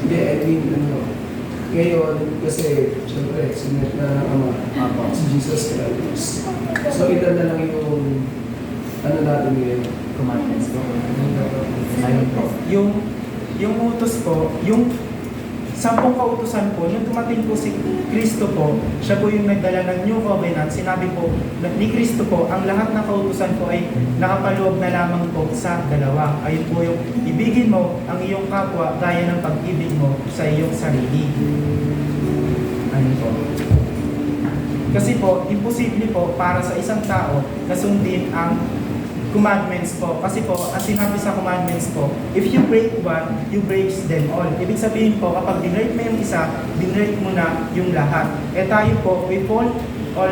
Hindi, I mean, ngayon, kasi, syempre, sinet na ng Ama, si Jesus Christ. So, ito na lang yung, natin ngayon. Commandments po. Ayun po. Yung utos po, yung 10 kautusan po, nung dumating po si Kristo po, siya po yung nagdala ng New Covenant. Sinabi po ni Kristo po, ang lahat ng kautusan po ay nakapaloob na lamang po sa dalawa. Ayun po yung ibigin mo ang iyong kapwa gaya ng pag-ibig mo sa iyong sarili. Ayun po. Kasi po, imposible po para sa isang tao na sundin ang commandments po. Kasi po, ang sinabi sa commandments po, if you break one, you break them all. Ibig sabihin po, kapag binreak mo yung isa, binreak mo na yung lahat. Eh tayo po, we fall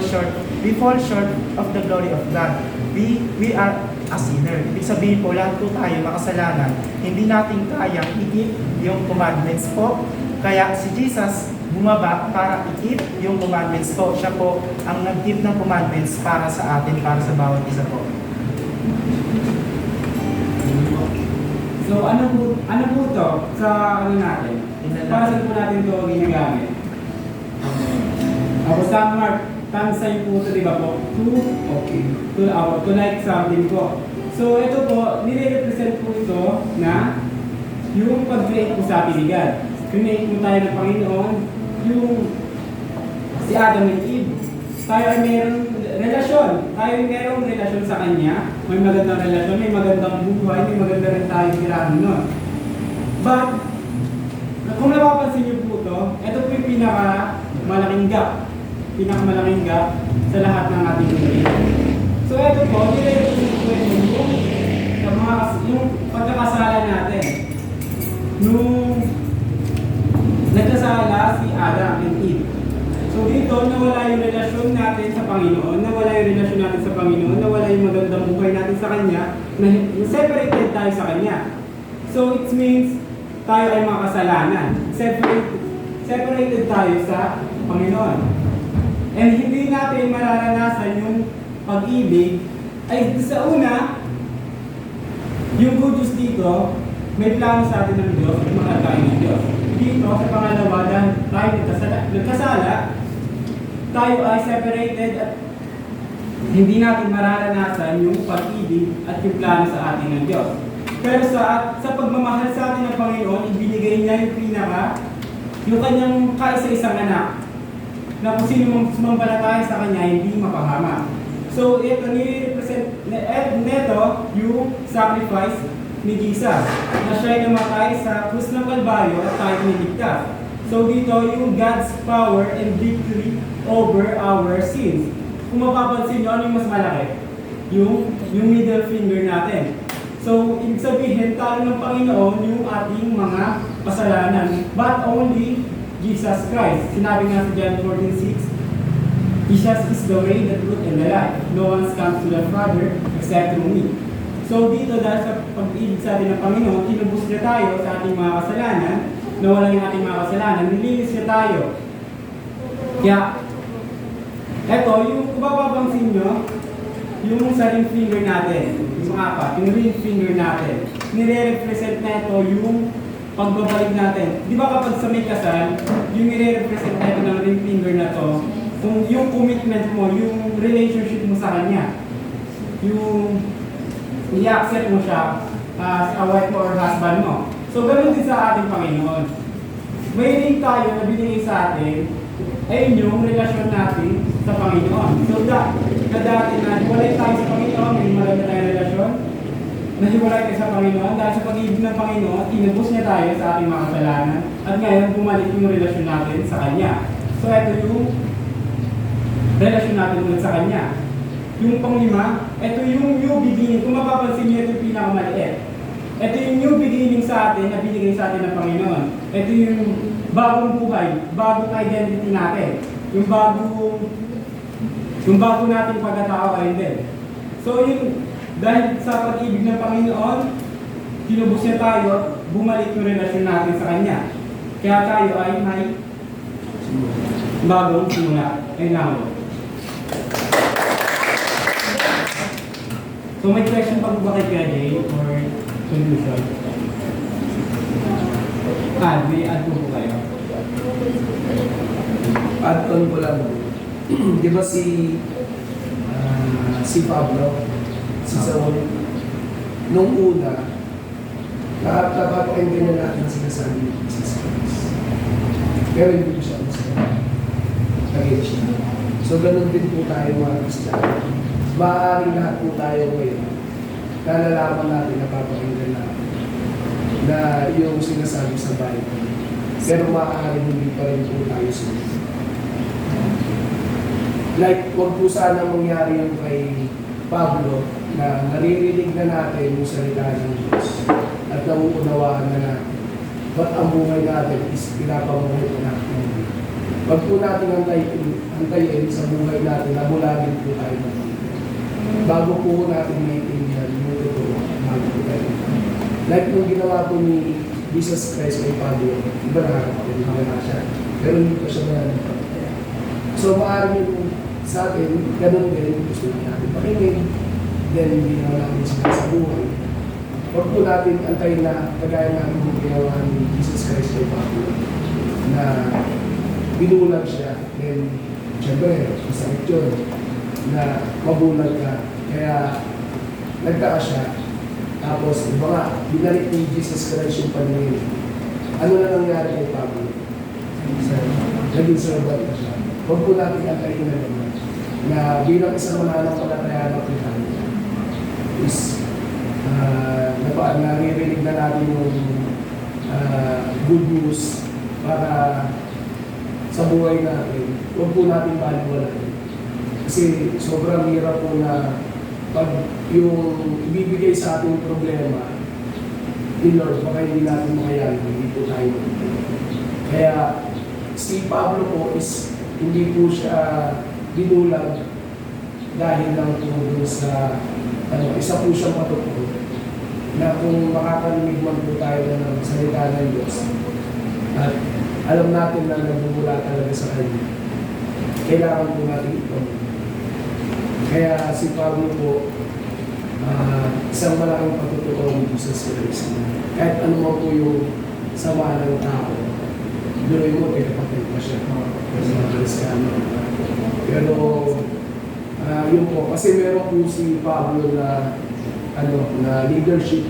short of the glory of God. We are a sinner. Ibig sabihin po, lahat po tayo makasalanan. Hindi natin kayang i-keep yung commandments po. Kaya si Jesus bumaba para i-keep yung commandments po. Siya po ang nag-keep ng commandments para sa atin, para sa bawat isa po. So ano po to sa natin? Para saan po natin ito ginagamit? Ako sa Mark, sign po ito, di ba po? To like something po. So ito po, nire-represent po ito na yung pag-create po sa atin ni God. Create po tayo ng Panginoon, yung si Adam and Eve. Tayo ay mayroong relasyon. Tayo ay mayroong relasyon sa Kanya. May magandang relasyon, may magandang buhay, may maganda rin tayo tirahan nun. But, kung napapansin niyo po ito, ito po yung pinakamalaking gap sa lahat ng ating buhay. So ito po, nire-represent po yung pagkakasala natin. Nung nagkasala si Adam and Eve. So dito, nawala yung relasyon natin sa Panginoon, nawala yung relasyon natin sa Panginoon, nawala yung magandang buhay natin sa Kanya, na separated tayo sa Kanya. So it means, tayo ay makasalanan. Separated tayo sa Panginoon. And hindi natin mararanasan yung pag-ibig, ay sa una, yung good news dito, may plano sa atin ng Diyos at mahal tayo ng Diyos. Dito, sa pangalawa, dahil tayo nagkasala, tayo ay separated at hindi natin mararanasan yung pag-ibig at yung plano sa atin ng Diyos. Pero sa pagmamahal sa atin ng Panginoon, ibinigay niya yung kanyang kaisa-isang anak na kung sino mong sumampalataya sa kanya, hindi mapahama. So, ito nire-represent neto yung sacrifice ni Jesus na siya'y namatay sa krus ng Kalbaryo at tayo niligtas. So dito yung God's power and victory over our sins. Kung mapapansin nyo, ano yung mas malaki? Yung middle finger natin. So ibig sabihin, talo ng Panginoon yung ating mga kasalanan, but only Jesus Christ. Sinabi nga sa John 14:6, Jesus is the way, the truth, and the life. No one comes to the Father except through me. So dito, dahil sa pag-ibig sa atin ng Panginoon, tinubos niya tayo sa ating mga kasalanan, nawala yung ating mga kasalanan, nilinis niya tayo. Kaya, eto, yung kung mapapansin nyo, yung sa ring finger natin, yung apat, yung ring finger natin, nire-represent na ito yung pagbabalik natin. Di ba kapag sa may kasal, yung nire-represent na ito ng ring finger na to, kung yung commitment mo, yung relationship mo sa kanya, yung i-accept mo siya as a wife mo or husband mo. So, ganun din sa ating Panginoon. May ring tayo na binigay sa atin, ay yung relasyon natin sa Panginoon. So, dati na hiwalay tayo sa Panginoon, may maganda tayong relasyon, nahiwalay tayo sa Panginoon, dahil sa pag-ibig ng Panginoon, tinubos niya tayo sa ating mga kasalanan, at ngayon, bumalik yung relasyon natin sa Kanya. So, ito yung relasyon natin ulit sa Kanya. Yung panglima, ito yung new beginning. Kung mapapansin niyo, ito yung pinakamaliit. Ito yung new beginning sa atin na binigay sa atin ng Panginoon. Ito yung bagong buhay, bagong identity natin. Yung bago nating pagkatao ay din. So yun, dahil sa pag-ibig ng Panginoon, tinubos niya tayo, bumalik yung relasyon natin sa Kanya. Kaya tayo ay may bagong simula. Ayun lang ako. So may question pa po ba kay Kuya Jay or solution? May add po kayo. Add-on ko lang. Di ba si Pablo, si Saul, nung una, napapakinggan niya natin ang sinasabi ni Jesus Christ. Pero hindi siya masaya. Again siya. So, ganun din po tayo mga Kristiyano. Maaaring lahat po tayo ngayon, nalalaman natin, napapakinggan natin, na yung sinasabi sa Bible. Pero maaaring hindi pa rin po tayo sumunod. Like, huwag po sana mangyari yung kay Pablo na naririnig na natin yung salita ng Diyos at nauunawaan na natin. Ba't ang buhay natin is pinapamuhay na natin. Huwag po natin antayin sa buhay natin na mula din po tayo natin. Bago po natin maintindihan yung totoo, bago po tayo. Like nung ginawa po ni Jesus Christ kay Pablo, iba na siya. Pero hindi pa siya nangyari. So maaari yung sa atin, ganun din, gusto natin pakinggan, then hindi na natin sila sa buhay. Huwag po natin antayin na kagaya natin yung ginawa ni Jesus Christ kay Pablo, na binulag siya, then syempre, masakit yun, na mabulag ka, kaya nagtaka siya. Tapos, iba nga, binalik ni Jesus Christ yung paningin. Ano na nangyari kay Pablo? Naging servant na siya. Huwag po natin antayin na naman na bilang isang mananampalataya na Kristiyan is naririnig na natin yung good news para sa buhay natin. Huwag po natin baliwalain. Kasi sobrang hirap po na pag yung ibibigay sa ating problema ni Lord, baka hindi natin makayanin, hindi po tayo. Kaya si Pablo po is hindi po siya binulag dahil lang po doon sa isa po siyang patuturo na kung makakarinig man po tayo ng salita ng Diyos at alam natin na nagmumula talaga sa Kanya, kailangan po natin ito. Kaya si Pablo po isang malaking patuturo ng Jesus Christ. Kahit ano man po yung sama ng tao, duloy mo, pinapatid pa siya sa mga Kristiyano. Pero, yun po, kasi meron po si Pablo na, na leadership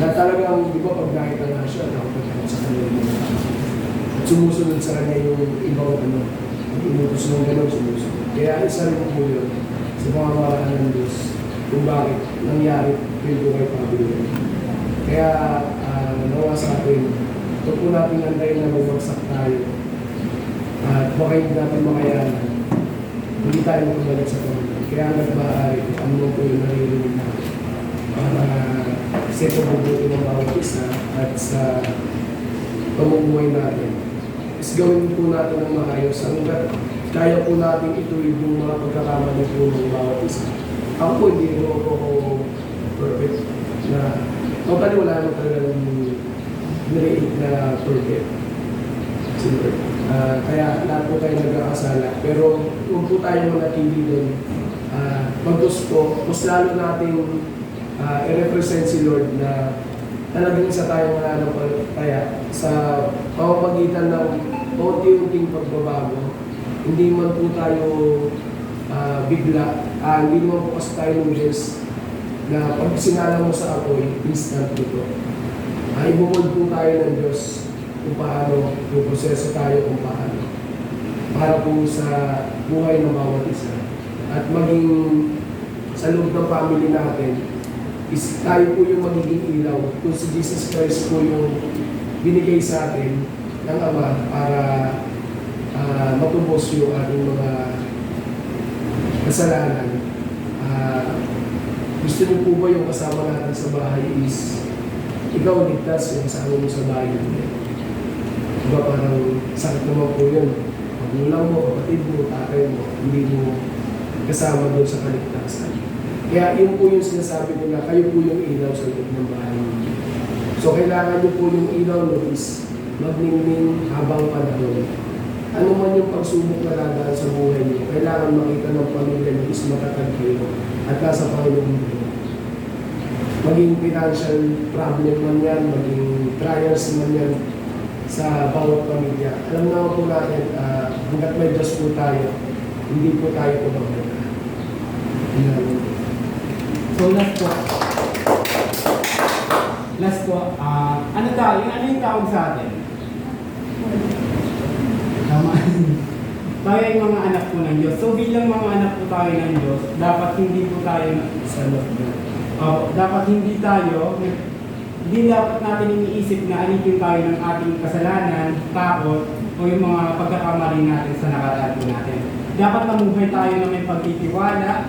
na talagang, di ba, pag nakita na siya, nakapagkakot sa kanya. Sumusunod sa kanya yung ibang, inutos ng gano'n, sumusunod. Kaya isa rin po yun sa mga maraan ng Diyos kung bakit nangyari yung kay Pablo. Kaya, nawa sa atin, ito po natin antayin na bumagsak tayo. At baka hindi natin makayanan, hindi tayo makabalik sa Panginoon. Kaya nagmaaari, ano po yung naririnig natin para sa pabubuti ng bawat isa at sa pamumuhay natin. Is gawin po natin ng maayos hanggat kaya po natin ituloy yung mga pagkakamali po ng bawat isa. Ako po hindi ko perfect na totally wala naman talaga nire-eat na perfect. Kaya lahat po tayo nagkakasala. Pero huwag po tayo manatili doon. Mag-Diyos po, mas lalo natin i-represent si Lord na talagang isa tayo mananampalataya sa pamamagitan ng unti-unting pagbabago. Hindi man po tayo bigla, hindi naman po kasi tayo ng Diyos na pag sinala mo sa apoy, instant dito. Ibumod po tayo ng Diyos kung paano, yung proseso tayo kung paano. Para po sa buhay ng bawat isa. At maging sa loob ng family natin, is tayo po yung magiging ilaw. Kung si Jesus Christ po yung binigay sa atin ng Ama para matubos yung ating mga kasalanan. Gusto mo po ba yung kasama natin sa bahay is ikaw ligtas yung kasama mo sa bahay natin? Diba parang sakit naman po yun. Magulang mo, kapatid mo, tatay mo, hindi mo kasama doon sa kaligtasan. Kaya yun po yung sinasabi ko na kayo po yung ilaw sa loob ng bahay. So kailangan nyo po yung ilaw no is magningning habang panahon. Ano man yung pagsubok na dadaan sa buhay nyo, kailangan makita ng pamilya nyo is matatag kayo at nasa Panginoon nyo. Maging financial problem man yan, maging trials naman yan sa bawat pamilya. Alam naman po natin, hanggat may Diyos po tayo, hindi po tayo pumagalala. Amen. So last po. Last po, ano yung tawag sa atin? Tama. Tayo yung mga anak po ng Diyos. So bilang mga anak po tayo ng Diyos, dapat hindi po tayo dapat hindi dapat natin iniisip na alipin tayo ng ating kasalanan, takot, o yung mga pagkakamali natin sa nakaraan po natin. Dapat mamuhay tayo na may pagtitiwala,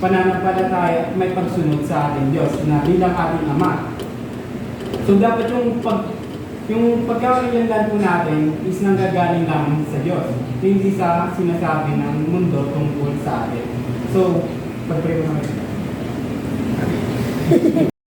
pananampalataya at may pagsunod sa ating Diyos na bilang ating Ama. So dapat yung pagkakakilanlan po natin is nanggagaling lamang sa Diyos, hindi sa sinasabi ng mundo tungkol sa atin. So, pag-pray mo naman.